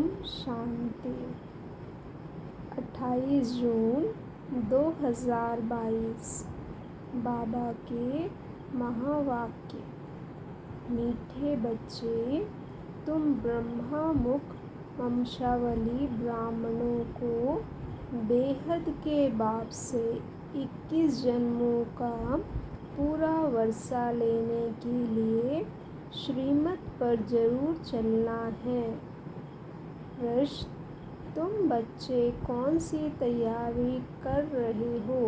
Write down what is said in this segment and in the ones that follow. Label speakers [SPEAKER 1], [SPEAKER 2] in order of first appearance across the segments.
[SPEAKER 1] ओम शांति। 28 जून 2022। बाबा के महावाक्य। मीठे बच्चे, तुम ब्रह्मा मुख वंशावली ब्राह्मणों को बेहद के बाप से 21 जन्मों का पूरा वर्षा लेने के लिए श्रीमत पर जरूर चलना है। प्रश्न: तुम बच्चे कौन सी तैयारी कर रहे हो?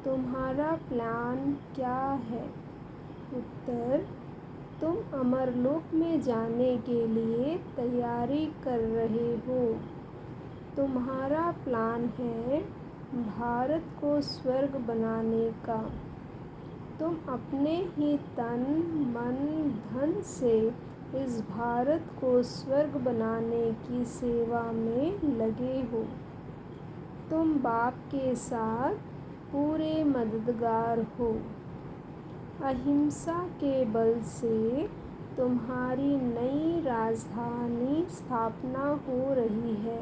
[SPEAKER 1] तुम्हारा प्लान क्या है? उत्तर: तुम अमरलोक में जाने के लिए तैयारी कर रहे हो। तुम्हारा प्लान है भारत को स्वर्ग बनाने का। तुम अपने ही तन मन धन से इस भारत को स्वर्ग बनाने की सेवा में लगे हो। तुम बाप के साथ पूरे मददगार हो। अहिंसा के बल से तुम्हारी नई राजधानी स्थापना हो रही है।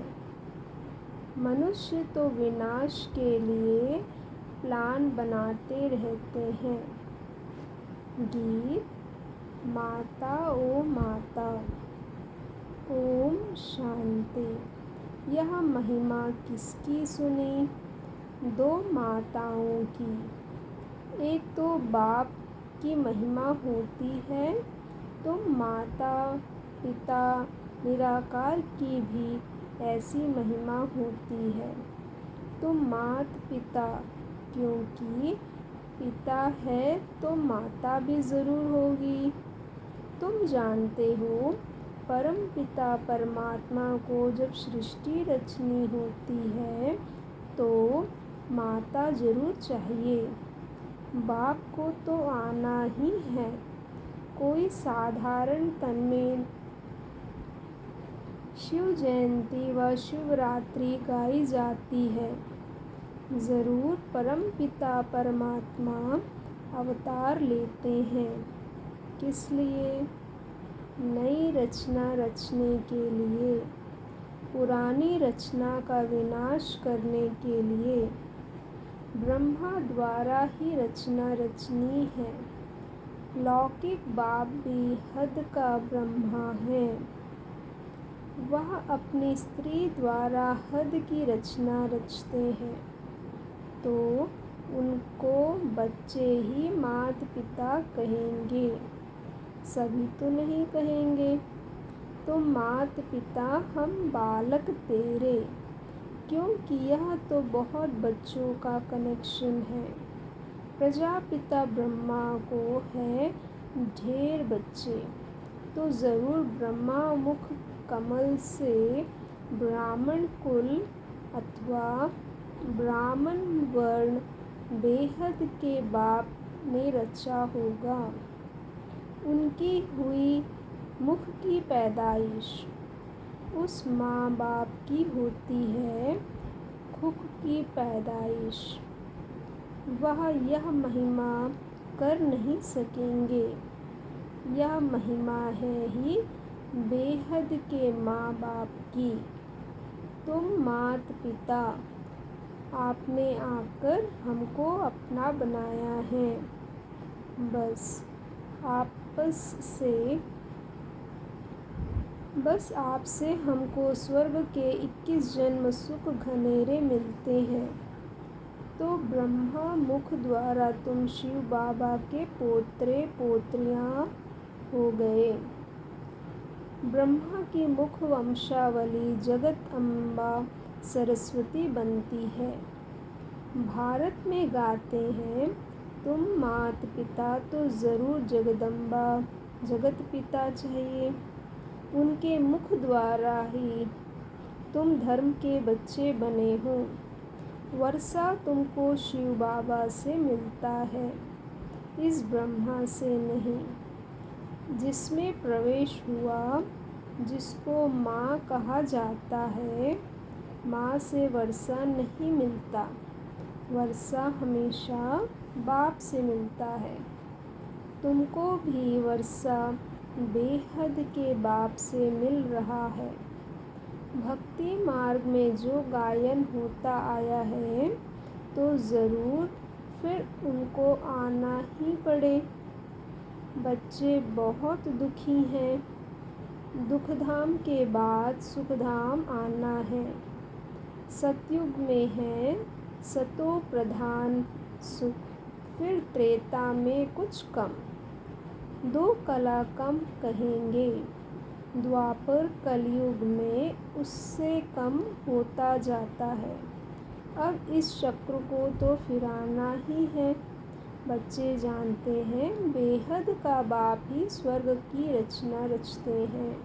[SPEAKER 1] मनुष्य तो विनाश के लिए प्लान बनाते रहते हैं। गीत। माता ओ माता। ओम शांति। यह महिमा किसकी सुनी? 2 माताओं की। एक तो बाप की महिमा होती है, तो माता पिता निराकार की भी ऐसी महिमा होती है। तो मात पिता, क्योंकि पिता है तो माता भी ज़रूर होगी। तुम जानते हो, परम पिता परमात्मा को जब सृष्टि रचनी होती है तो माता ज़रूर चाहिए। बाप को तो आना ही है। कोई साधारण तन में शिव जयंती व शिवरात्रि गाई जाती है। ज़रूर परम पिता परमात्मा अवतार लेते हैं। किस लिए? नई रचना रचने के लिए, पुरानी रचना का विनाश करने के लिए। ब्रह्मा द्वारा ही रचना रचनी है। लौकिक बाप भी हद का ब्रह्मा है। वह अपनी स्त्री द्वारा हद की रचना रचते हैं, तो उनको बच्चे ही मात पिता कहेंगे, सभी तो नहीं कहेंगे। तो मात पिता हम बालक तेरे, क्योंकि यह तो बहुत बच्चों का कनेक्शन है। प्रजापिता ब्रह्मा को है ढेर बच्चे, तो ज़रूर ब्रह्मा मुख कमल से ब्राह्मण कुल अथवा ब्राह्मण वर्ण बेहद के बाप ने रचा होगा। उनकी हुई मुख की पैदाइश उस माँ बाप की होती है खुख की पैदाइश। वह यह महिमा कर नहीं सकेंगे। यह महिमा है ही बेहद के माँ बाप की। तुम मात पिता, आपने आकर हमको अपना बनाया है। बस आपसे हमको स्वर्ग के 21 जन्म सुख घनेरे मिलते हैं। तो ब्रह्मा मुख द्वारा तुम शिव बाबा के पोत्रे पोत्रियाँ हो गए। ब्रह्मा की मुख वंशावली जगत अम्बा सरस्वती बनती है। भारत में गाते हैं, तुम मात पिता तो ज़रूर जगदम्बा जगत पिता चाहिए। उनके मुख द्वारा ही तुम धर्म के बच्चे बने हो। वर्षा तुमको शिव बाबा से मिलता है, इस ब्रह्मा से नहीं। जिसमें प्रवेश हुआ, जिसको माँ कहा जाता है, माँ से वर्षा नहीं मिलता। वर्षा हमेशा बाप से मिलता है। तुमको भी वर्षा बेहद के बाप से मिल रहा है। भक्ति मार्ग में जो गायन होता आया है तो ज़रूर फिर उनको आना ही पड़े। बच्चे बहुत दुखी हैं, दुखधाम के बाद सुखधाम आना है। सतयुग में है सतो प्रधान सुख, फिर त्रेता में कुछ कम, दो कला कम कहेंगे। द्वापर कलयुग में उससे कम होता जाता है। अब इस चक्र को तो फिराना ही है। बच्चे जानते हैं बेहद का बाप ही स्वर्ग की रचना रचते हैं।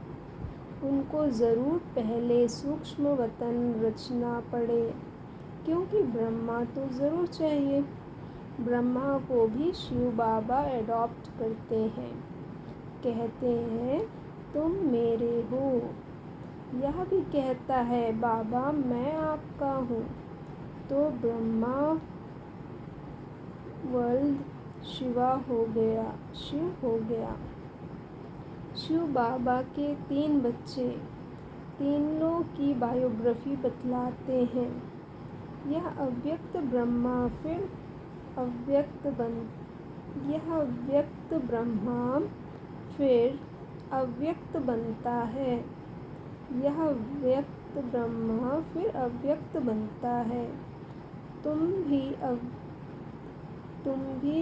[SPEAKER 1] उनको ज़रूर पहले सूक्ष्म वतन रचना पड़े, क्योंकि ब्रह्मा तो ज़रूर चाहिए। ब्रह्मा को भी शिव बाबा एडॉप्ट करते हैं, कहते हैं तुम मेरे हो। यह भी कहता है बाबा मैं आपका हूँ। तो ब्रह्मा वर्ल्ड शिवा हो गया, शिव हो गया। शिव बाबा के 3 बच्चे, तीनों की बायोग्राफी बतलाते हैं। यह अव्यक्त ब्रह्मा फिर यह अव्यक्त ब्रह्मा फिर अव्यक्त बनता है। यह व्यक्त ब्रह्मा फिर अव्यक्त बनता है। तुम भी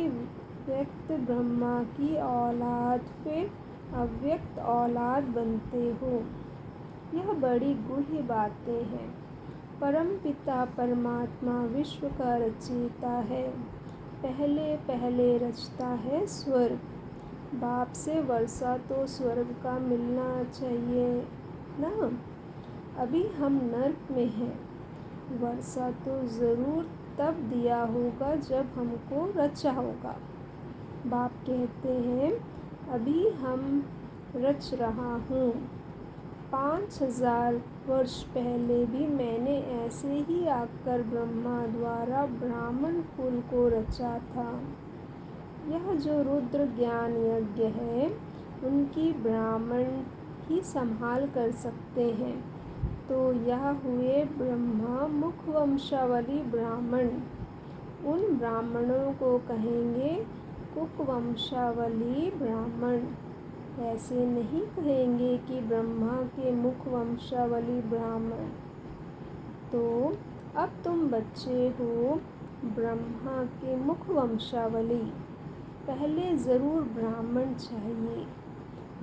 [SPEAKER 1] व्यक्त ब्रह्मा की औलाद फिर अव्यक्त औलाद बनते हो। यह बड़ी गूढ़ बातें हैं। परमपिता परमात्मा विश्व का रचयिता है। पहले पहले रचता है स्वर्ग। बाप से वर्षा तो स्वर्ग का मिलना चाहिए ना। अभी हम नर्क में हैं। वर्षा तो ज़रूर तब दिया होगा जब हमको रचा होगा। बाप कहते हैं अभी हम रच रहा हूँ। 5000 वर्ष पहले भी मैंने ऐसे ही आकर ब्रह्मा द्वारा ब्राह्मण कुल को रचा था। यह जो रुद्र ज्ञान यज्ञ है उनकी ब्राह्मण ही संभाल कर सकते हैं। तो यह हुए ब्रह्मा मुख वंशावली ब्राह्मण। उन ब्राह्मणों को कहेंगे कुक वंशावली ब्राह्मण। ऐसे नहीं कहेंगे कि ब्रह्मा के मुख वंशावली ब्राह्मण। तो अब तुम बच्चे हो ब्रह्मा के मुख वंशावली। पहले ज़रूर ब्राह्मण चाहिए।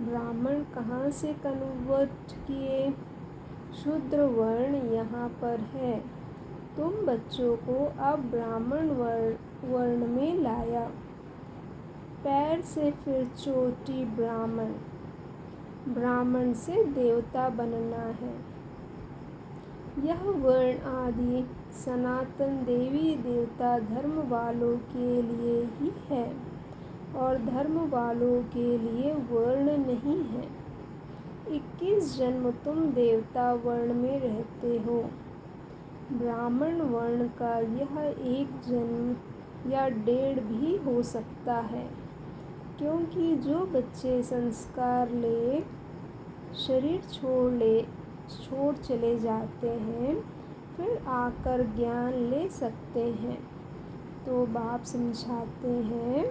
[SPEAKER 1] ब्राह्मण कहाँ से कन्वर्ट किए? शूद्र वर्ण यहाँ पर है। तुम बच्चों को अब ब्राह्मण वर्ण में लाया। पैर से फिर चोटी ब्राह्मण। ब्राह्मण से देवता बनना है। यह वर्ण आदि सनातन देवी देवता धर्म वालों के लिए ही है और धर्म वालों के लिए वर्ण नहीं है। 21 जन्म तुम देवता वर्ण में रहते हो। ब्राह्मण वर्ण का यह 1 जन्म या 1.5 भी हो सकता है, क्योंकि जो बच्चे संस्कार ले शरीर छोड़ चले जाते हैं फिर आकर ज्ञान ले सकते हैं। तो बाप समझाते हैं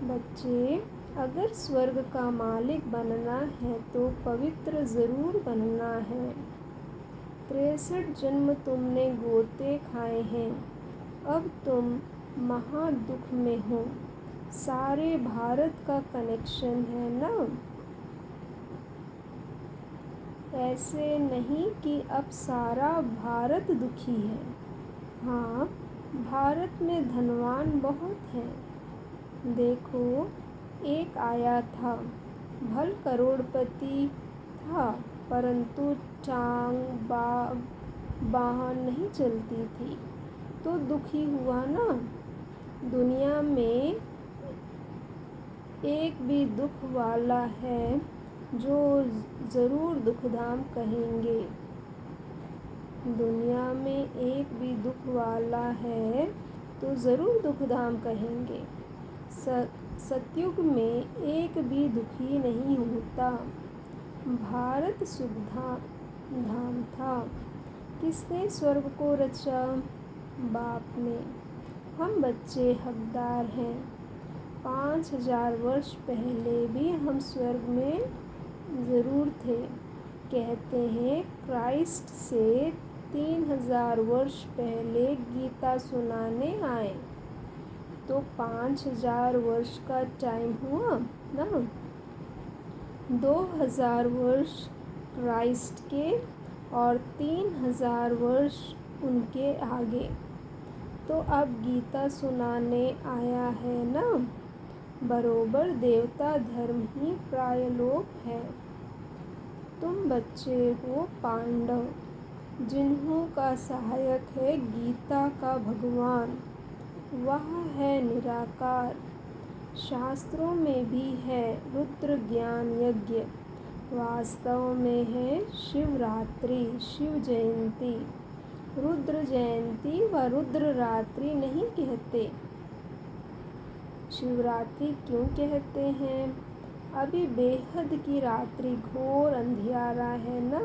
[SPEAKER 1] बच्चे अगर स्वर्ग का मालिक बनना है तो पवित्र ज़रूर बनना है। 63 जन्म तुमने गोते खाए हैं। अब तुम महा दुख में हो। सारे भारत का कनेक्शन है ना। ऐसे नहीं कि अब सारा भारत दुखी है। हाँ, भारत में धनवान बहुत हैं। देखो एक आया था, भल करोड़पति था, परंतु टांग वाहन नहीं चलती थी तो दुखी हुआ ना। दुनिया में एक भी दुख वाला है जो ज़रूर दुखधाम कहेंगे। दुनिया में एक भी दुख वाला है तो ज़रूर दुखधाम कहेंगे। सतयुग में एक भी दुखी नहीं होता। भारत शुभ धाम था। किसने स्वर्ग को रचा? बाप ने। हम बच्चे हकदार हैं। 5000 वर्ष पहले भी हम स्वर्ग में ज़रूर थे। कहते हैं क्राइस्ट से 3000 वर्ष पहले गीता सुनाने आए, तो 5000 वर्ष का टाइम हुआ ना। 2000 वर्ष क्राइस्ट के और 3000 वर्ष उनके आगे। तो अब गीता सुनाने आया है ना। बरोबर देवता धर्म ही प्रायलोप है। तुम बच्चे हो पांडव, जिन्हों का सहायक है गीता का भगवान। वह है निराकार। शास्त्रों में भी है रुद्र ज्ञान यज्ञ। वास्तव में है शिवरात्रि, शिव जयंती। रुद्र जयंती व रुद्र रात्रि नहीं कहते। शिवरात्रि क्यों कहते हैं? अभी बेहद की रात्रि घोर अंधियारा है ना।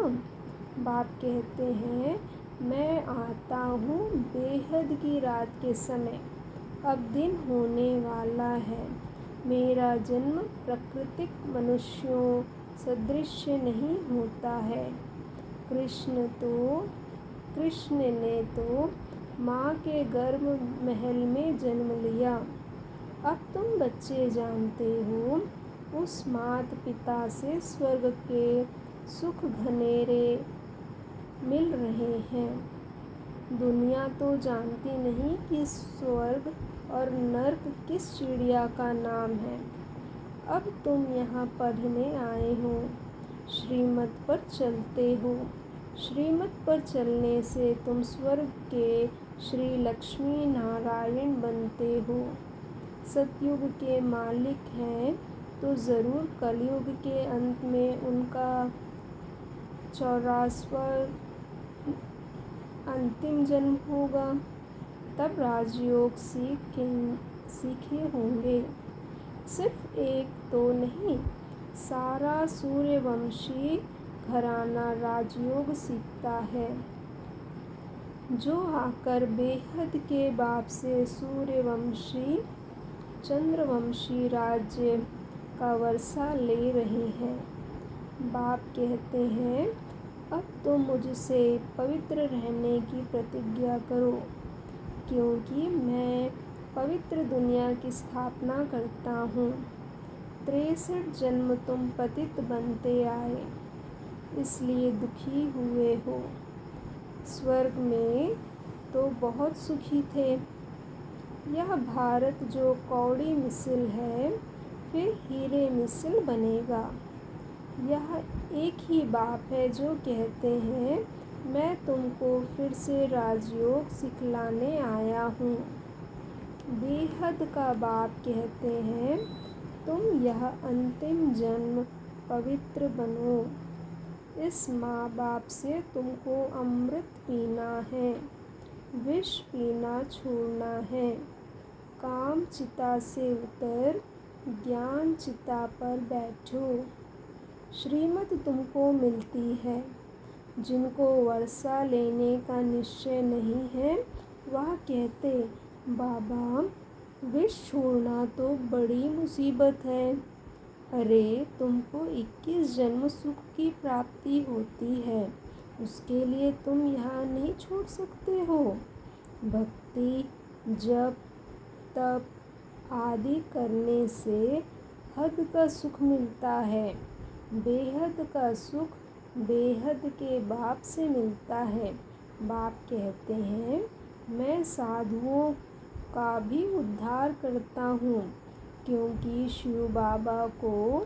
[SPEAKER 1] बाप कहते हैं मैं आता हूँ बेहद की रात के समय। अब दिन होने वाला है। मेरा जन्म प्राकृतिक मनुष्यों सदृश नहीं होता है। कृष्ण ने तो माँ के गर्भ महल में जन्म लिया। अब तुम बच्चे जानते हो उस मात पिता से स्वर्ग के सुख घनेरे मिल रहे हैं। दुनिया तो जानती नहीं कि स्वर्ग और नर्क किस चिड़िया का नाम है। अब तुम यहाँ पढ़ने आए हो, श्रीमत पर चलते हो। श्रीमत पर चलने से तुम स्वर्ग के श्री लक्ष्मी नारायण बनते हो। सतयुग के मालिक हैं तो ज़रूर कलयुग के अंत में उनका 84वां अंतिम जन्म होगा। तब राजयोग सीखे होंगे। सिर्फ एक तो नहीं, सारा सूर्यवंशी घराना राजयोग सीखता है। जो आकर बेहद के बाप से सूर्यवंशी चंद्रवंशी राज्य का वर्षा ले रहे हैं। बाप कहते हैं अब तो मुझसे पवित्र रहने की प्रतिज्ञा करो, क्योंकि मैं पवित्र दुनिया की स्थापना करता हूँ। 63 जन्म तुम पतित बनते आए, इसलिए दुखी हुए हो। स्वर्ग में तो बहुत सुखी थे। यह भारत जो कौड़ी मिसिल है, फिर हीरे मिसिल बनेगा। यह एक ही बाप है जो कहते हैं मैं तुमको फिर से राजयोग सिखलाने आया हूँ। बेहद का बाप कहते हैं तुम यह अंतिम जन्म पवित्र बनो। इस माँ बाप से तुमको अमृत पीना है, विष पीना छोड़ना है। काम चिता से उतर ज्ञान चिता पर बैठो। श्रीमत तुमको मिलती है। जिनको वर्षा लेने का निश्चय नहीं है, वह कहते बाबा विष छोड़ना तो बड़ी मुसीबत है। अरे तुमको 21 जन्म सुख की प्राप्ति होती है, उसके लिए तुम यहाँ नहीं छोड़ सकते हो। भक्ति जप तप आदि करने से हद का सुख मिलता है। बेहद का सुख बेहद के बाप से मिलता है। बाप कहते हैं मैं साधुओं का भी उद्धार करता हूँ, क्योंकि शिव बाबा को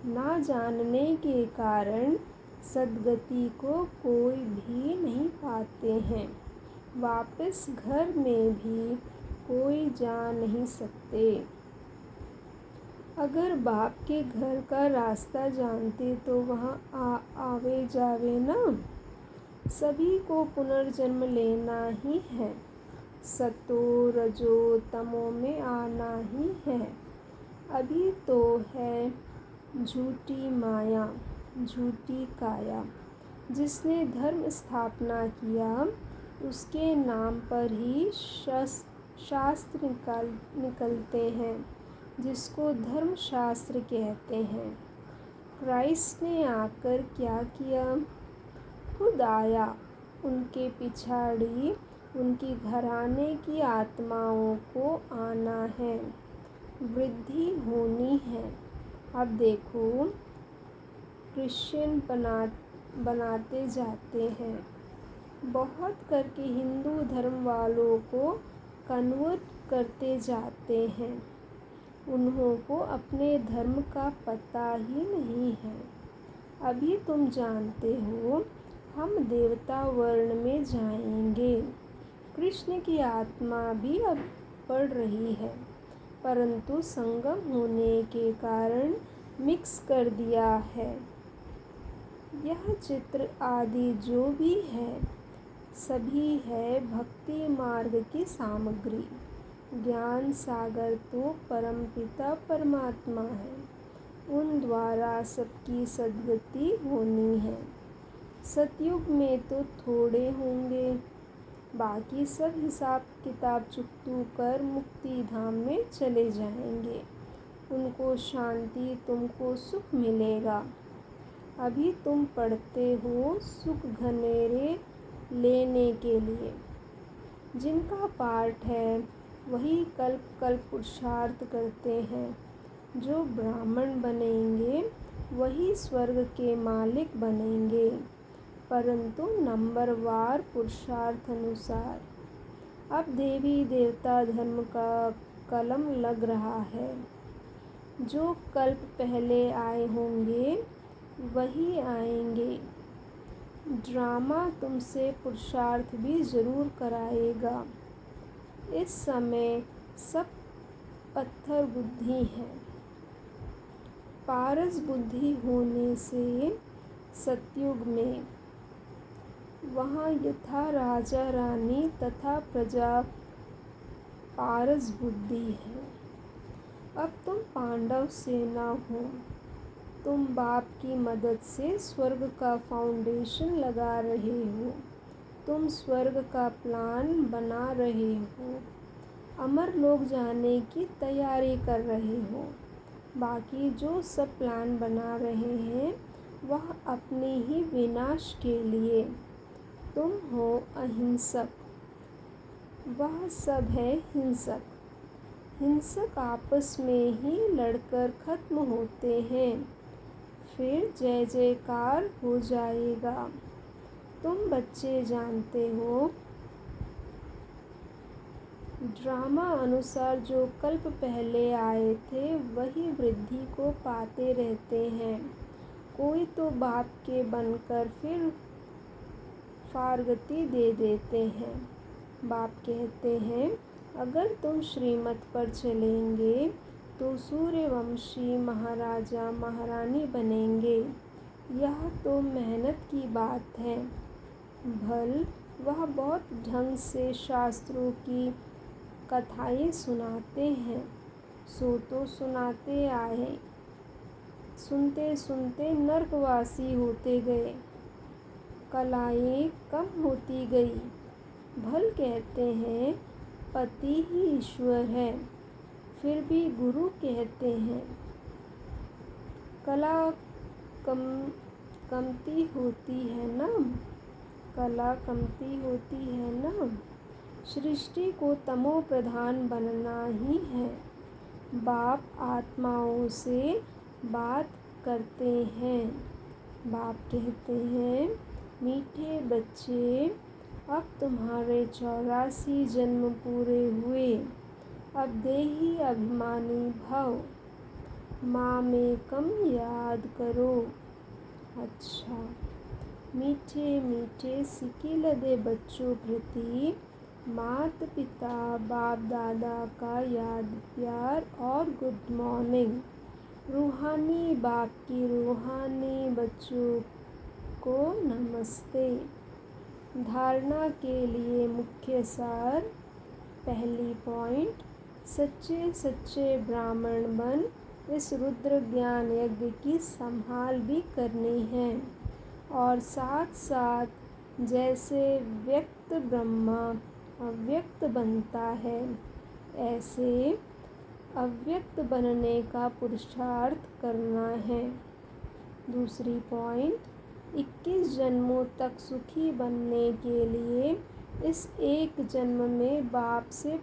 [SPEAKER 1] ना जानने के कारण सद्गति को कोई भी नहीं पाते हैं। वापस घर में भी कोई जा नहीं सकते। अगर बाप के घर का रास्ता जानते तो वहाँ आवे जावे ना। सभी को पुनर्जन्म लेना ही है। सतो रजो तमो में आना ही है। अभी तो है झूठी माया, झूठी काया। जिसने धर्म स्थापना किया उसके नाम पर ही शास्त्र निकलते हैं, जिसको धर्मशास्त्र कहते हैं। क्राइस्ट ने आकर क्या किया? खुद आया। उनके पिछाड़ी उनकी घराने की आत्माओं को आना है, वृद्धि होनी है। अब देखो, क्रिश्चियन बनाते जाते हैं, बहुत करके हिंदू धर्म वालों को कन्वर्ट करते जाते हैं। उन्हों को अपने धर्म का पता ही नहीं है। अभी तुम जानते हो हम देवता वर्ण में जाएंगे। कृष्ण की आत्मा भी अब बढ़ रही है, परंतु संगम होने के कारण मिक्स कर दिया है। यह चित्र आदि जो भी है सभी है भक्ति मार्ग की सामग्री। ज्ञान सागर तो परमपिता परमात्मा है, उन द्वारा सबकी सद्गति होनी है। सतयुग में तो थोड़े होंगे, बाकी सब हिसाब किताब चुकतू कर मुक्ति धाम में चले जाएंगे। उनको शांति, तुमको सुख मिलेगा। अभी तुम पढ़ते हो सुख घनेरे लेने के लिए। जिनका पाठ है वही कल्प कल्प पुरुषार्थ करते हैं। जो ब्राह्मण बनेंगे वही स्वर्ग के मालिक बनेंगे, परंतु नंबरवार पुरुषार्थ अनुसार। अब देवी देवता धर्म का कलम लग रहा है। जो कल्प पहले आए होंगे वही आएंगे। ड्रामा तुमसे पुरुषार्थ भी ज़रूर कराएगा। इस समय सब पत्थर बुद्धि है। पारस बुद्धि होने से सतयुग में वहाँ यथा राजा रानी तथा प्रजा पारस बुद्धि है। अब तुम पांडव सेना हो। तुम बाप की मदद से स्वर्ग का फाउंडेशन लगा रहे हो। तुम स्वर्ग का प्लान बना रहे हो। अमर लोग जाने की तैयारी कर रहे हो। बाकी जो सब प्लान बना रहे हैं वह अपने ही विनाश के लिए। तुम हो अहिंसक, वह सब है हिंसक। हिंसक आपस में ही लड़कर खत्म होते हैं, फिर जय जयकार हो जाएगा। तुम बच्चे जानते हो, ड्रामा अनुसार जो कल्प पहले आए थे वही वृद्धि को पाते रहते हैं। कोई तो बाप के बनकर फिर फारगती दे देते हैं। बाप कहते हैं अगर तुम श्रीमत पर चलेंगे तो सूर्यवंशी महाराजा महारानी बनेंगे। यह तो मेहनत की बात है। भल वह बहुत ढंग से शास्त्रों की कथाएं सुनाते हैं, सो तो सुनाते आए, सुनते सुनते नर्कवासी होते गए, कलाएं कम होती गई। भल कहते हैं पति ही ईश्वर है, फिर भी गुरु कहते हैं। कला कमती होती है ना, कला कमती होती है ना। सृष्टि को तमो प्रधान बनना ही है। बाप आत्माओं से बात करते हैं। बाप कहते हैं मीठे बच्चे, अब तुम्हारे 84 जन्म पूरे हुए। अब देही अभिमानी भव, माँ में कम याद करो। अच्छा, मीठे मीठे सिकिलदे बच्चों प्रति माता पिता बाप दादा का याद प्यार और गुड मॉर्निंग। रूहानी बाप की रूहानी बच्चों को नमस्ते। धारणा के लिए मुख्य सार। पहली पॉइंट, सच्चे सच्चे ब्राह्मण बन इस रुद्र ज्ञान यज्ञ की संभाल भी करनी है। और साथ साथ जैसे व्यक्त ब्रह्मा अव्यक्त बनता है, ऐसे अव्यक्त बनने का पुरुषार्थ करना है। दूसरी पॉइंट, 21 जन्मों तक सुखी बनने के लिए इस एक जन्म में बाप से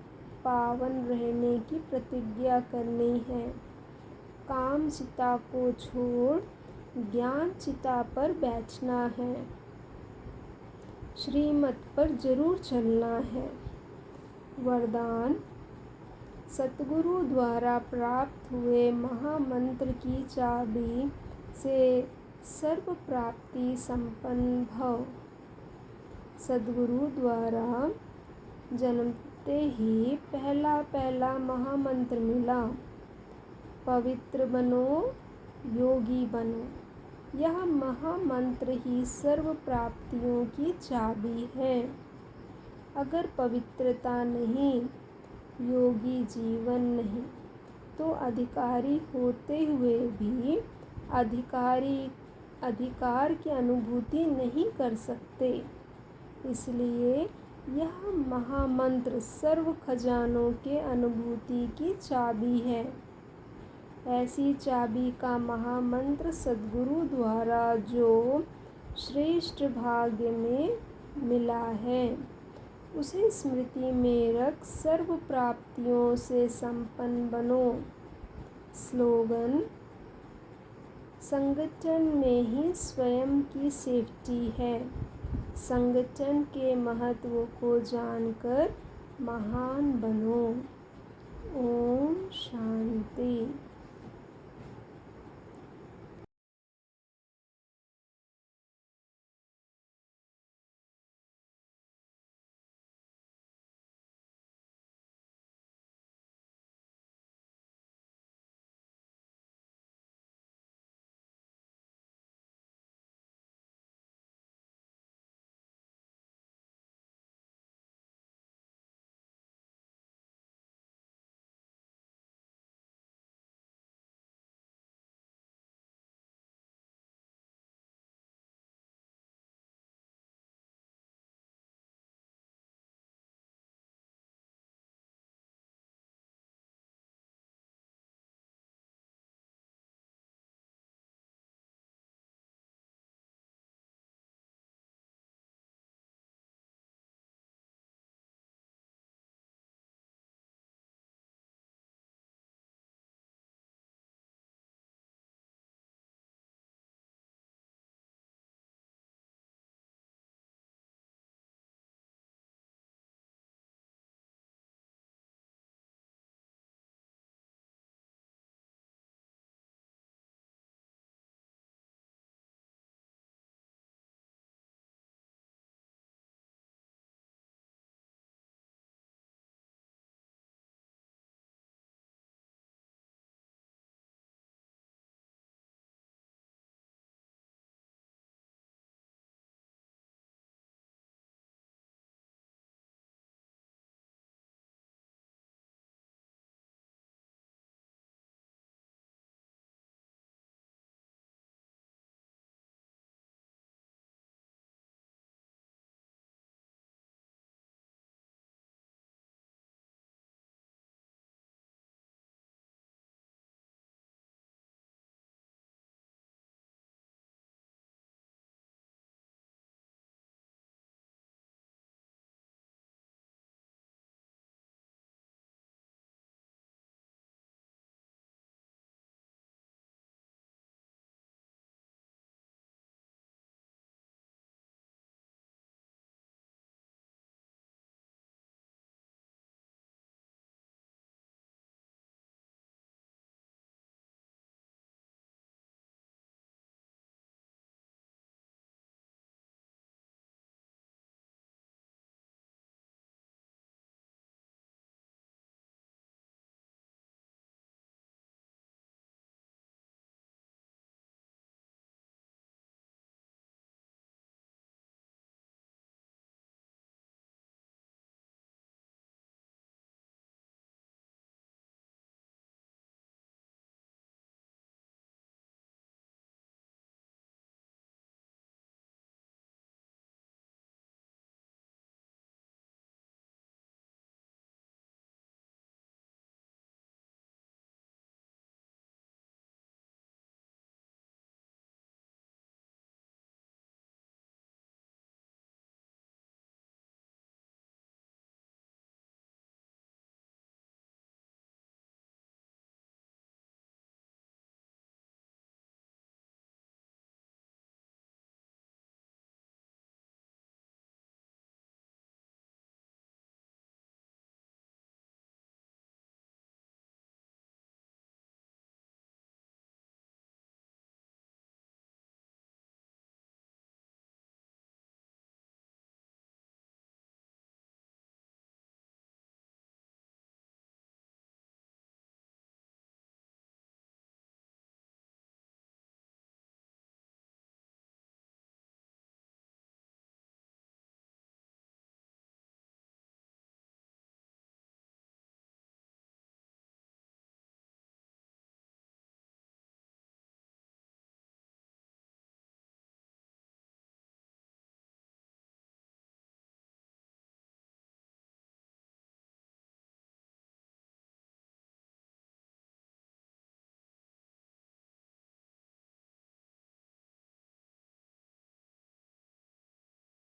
[SPEAKER 1] पावन रहने की प्रतिज्ञा करनी है। काम चिता को छोड़ ज्ञान चिता पर बैठना है। श्रीमत पर जरूर चलना है। वरदान, सतगुरु द्वारा प्राप्त हुए महामंत्र की चाबी से सर्व प्राप्ति संपन्न भव। सद्गुरु द्वारा जन्मते ही पहला पहला महामंत्र मिला, पवित्र बनो, योगी बनो। यह महामंत्र ही सर्व प्राप्तियों की चाबी है। अगर पवित्रता नहीं, योगी जीवन नहीं, तो अधिकारी होते हुए भी अधिकार की अनुभूति नहीं कर सकते। इसलिए यह महामंत्र सर्व खजानों के अनुभूति की चाबी है। ऐसी चाबी का महामंत्र सद्गुरु द्वारा जो श्रेष्ठ भाग्य में मिला है, उसे स्मृति में रख सर्व प्राप्तियों से संपन्न बनो। स्लोगन, संगठन में ही स्वयं की सेफ्टी है। संगठन के महत्व को जानकर महान बनो। ओम शांति।